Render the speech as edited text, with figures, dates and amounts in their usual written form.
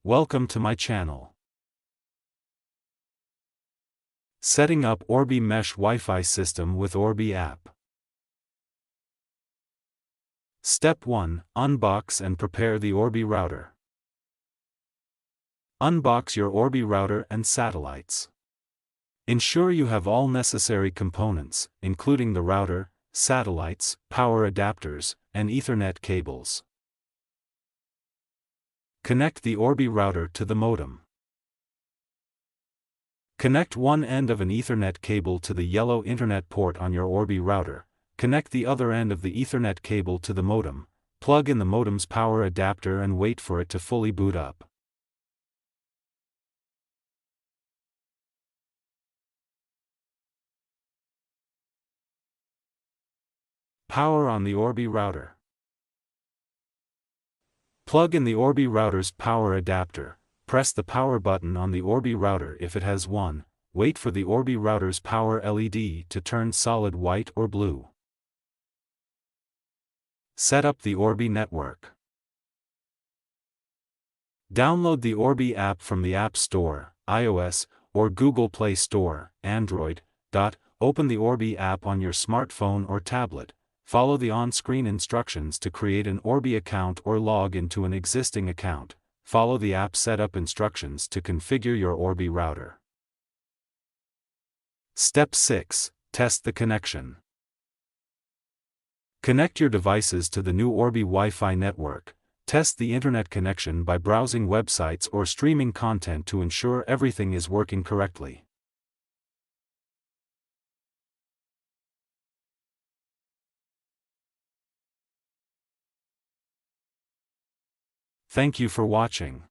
Welcome to my channel. Setting up Orbi Mesh WiFi system with Orbi App. Step 1. Unbox and prepare the Orbi router. Unbox your Orbi router and satellites. Ensure you have all necessary components, including the router, satellites, power adapters, and Ethernet cables. Connect the Orbi router to the modem. Connect one end of an Ethernet cable to the yellow Internet port on your Orbi router. Connect the other end of the Ethernet cable to the modem. Plug in the modem's power adapter and wait for it to fully boot up. Power on the Orbi router. Plug in the Orbi router's power adapter. Press the power button on the Orbi router if it has one. Wait for the Orbi router's power LED to turn solid white or blue. Set up the Orbi network. Download the Orbi app from the App Store, iOS, or Google Play Store, Android. Open the Orbi app on your smartphone or tablet. Follow the on-screen instructions to create an Orbi account or log into an existing account. Follow the app setup instructions to configure your Orbi router. Step 6. Test the connection. Connect your devices to the new Orbi Wi-Fi network. Test the internet connection by browsing websites or streaming content to ensure everything is working correctly. Thank you for watching.